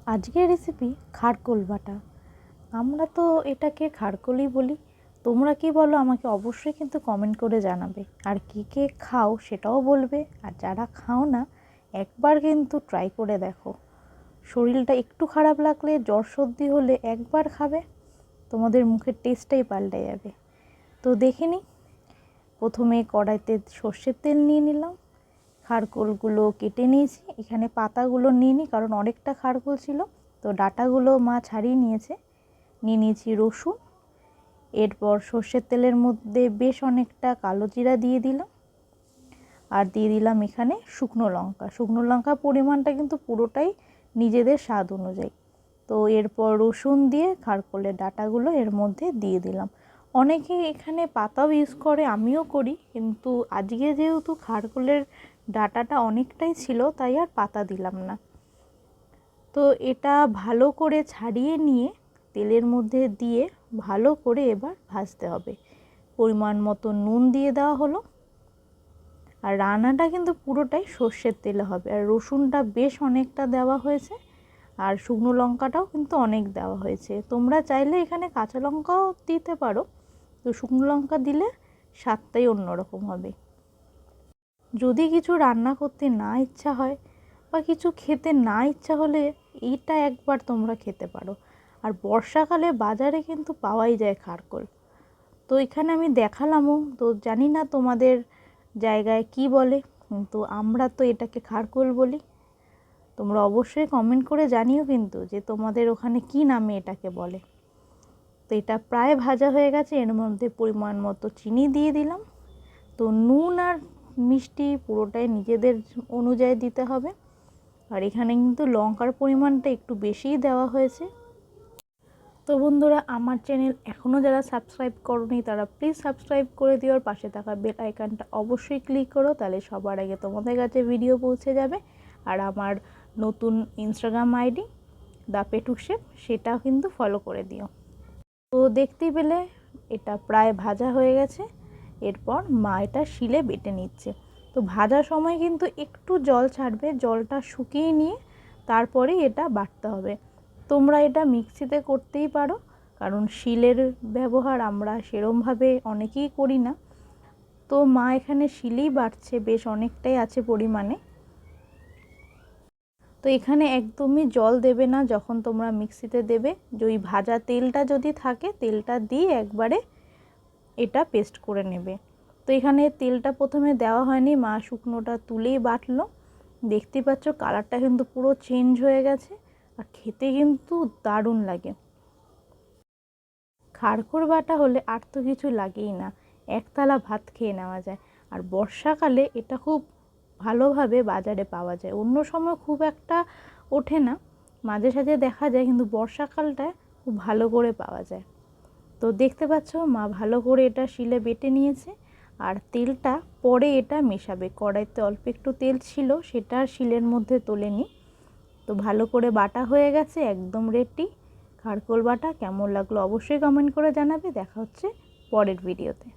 আজকের রেসিপি খারকোল বাটা। আমরা তো এটাকে খারকোলই বলি, তোমরা কি বলো আমাকে অবশ্যই কিন্তু কমেন্ট করে জানাবে। আর কে খাও সেটাও বলবে, আর যারা খাও না একবার কিন্তু ট্রাই করে দেখো। শরীরটা একটু খারাপ লাগলে, জ্বর সর্দি হলে একবার খাবে, তোমাদের মুখের টেস্টটাই পাল্টে যাবে। তো দেখে নিই। প্রথমে কড়াইতে সর্ষের তেল নিয়ে নিলাম, খারকোলগুলো কেটে নিয়েছি। এখানে পাতাগুলো নিইনি কারণ অনেকটা খারকোল ছিল, তো ডাটাগুলো মা ছাড়িয়ে নিয়েছে। নিয়ে নিয়েছি রসুন, এরপর সর্ষের তেলের মধ্যে বেশ অনেকটা কালো জিরা দিয়ে দিলাম, আর দিয়ে দিলাম এখানে শুকনো লঙ্কা। শুকনো লঙ্কা পরিমাণটা কিন্তু পুরোটাই নিজেদের স্বাদ অনুযায়ী। তো এরপর রসুন দিয়ে খারকোলের ডাটাগুলো এর মধ্যে দিয়ে দিলাম। অনেকে এখানে পাতাও ইউজ করে, আমিও করি, কিন্তু আজকে যেহেতু খারকোলের ডাটাটা অনেকটাই ছিল তাই আর পাতা দিলাম না। তো এটা ভালো করে ছাড়িয়ে নিয়ে তেলের মধ্যে দিয়ে ভালো করে এবার ভাজতে হবে। পরিমাণ মতো নুন দিয়ে দেওয়া হলো। আর রান্নাটা কিন্তু পুরোটাই সর্ষের তেলে হবে, আর রসুনটা বেশ অনেকটা দেওয়া হয়েছে, আর শুকনো লঙ্কাটাও কিন্তু অনেক দেওয়া হয়েছে। তোমরা চাইলে এখানে কাঁচা লঙ্কাও দিতে পারো, তো শুকনো লঙ্কা দিলে স্বাদটাই অন্যরকম হবে। যদি কিছু রান্না করতে না ইচ্ছা হয় বা কিছু খেতে না ইচ্ছা হলে এইটা একবার তোমরা খেতে পারো। আর বর্ষাকালে বাজারে কিন্তু পাওয়াই যায় খারকোল। তো এখানে আমি দেখালামও, তো জানি না তোমাদের জায়গায় কি বলে, কিন্তু আমরা তো এটাকে খারকোল বলি। তোমরা অবশ্যই কমেন্ট করে জানিও কিন্তু যে তোমাদের ওখানে কি নামে এটাকে বলে। তো এটা প্রায় ভাজা হয়ে গেছে, এর মধ্যে পরিমাণ মতো চিনি দিয়ে দিলাম। তো নুন আর মিষ্টি পুরোটাই নিজেদের অনুযায়ী দিতে হবে। আর এখানে কিন্তু লঙ্কার পরিমাণটা একটু বেশিই দেওয়া হয়েছে। তো বন্ধুরা, আমার চ্যানেল এখনও যারা সাবস্ক্রাইব করোনি তারা প্লিজ সাবস্ক্রাইব করে দিও, আর পাশে থাকা বেল আইকনটা অবশ্যই ক্লিক করো, তাহলে সবার আগে তোমাদের কাছে ভিডিও পৌঁছে যাবে। আর আমার নতুন ইনস্টাগ্রাম আইডি thepetukchef সেটাও কিন্তু ফলো করে দিও। তো দেখতেই পেলে এটা প্রায় ভাজা হয়ে গেছে। এরপর মা এটা শিলে বেটে নিচ্ছে। তো ভাজার সময় কিন্তু একটু জল ছাড়বে, জলটা শুকিয়ে নিয়ে তারপরে এটা বাটতে হবে। তোমরা এটা মিক্সিতে করতেই পারো, কারণ শিলের ব্যবহার আমরা সেরমভাবে অনেকেই করি না। তো মা এখানে শিলেই বাটছে, বেশ অনেকটাই আছে পরিমাণে। তো এখানে একদমই জল দেবে না যখন তোমরা মিক্সিতে দেবে। ওই ভাজা তেলটা যদি থাকে তেলটা দিয়ে একবারে এটা পেস্ট করে নেবে। তো এখানে তেলটা প্রথমে দেওয়া হয়নি, মা শুকনোটা তুলেই বাটলো। দেখতে পাচ্ছ কালারটা কিন্তু পুরো চেঞ্জ হয়ে গেছে, আর খেতে কিন্তু দারুণ লাগে। খারকোল বাটা হলে আর তো কিছু লাগেই না, এক থালা ভাত খেয়ে নেওয়া যায়। আর বর্ষাকালে এটা খুব ভালোভাবে বাজারে পাওয়া যায়, অন্য সময় খুব একটা ওঠে না, মাঝে সাঝে দেখা যায়, কিন্তু বর্ষাকালটায় খুব ভালো করে পাওয়া যায়। তো দেখতে পাচ্ছ মা ভালো করে এটা শিলে বেটে নিয়েছে, আর তেলটা পরে এটা মেশাবে। কড়াইতে অল্প একটু তেল ছিল, সেটা শিলের মধ্যে তোলেনি। তো ভালো করে বাটা হয়ে গেছে, একদম রেডি খারকোল বাটা। কেমন লাগলো অবশ্যই কমেন্ট করে জানাবে। দেখা হচ্ছে পরের ভিডিওতে।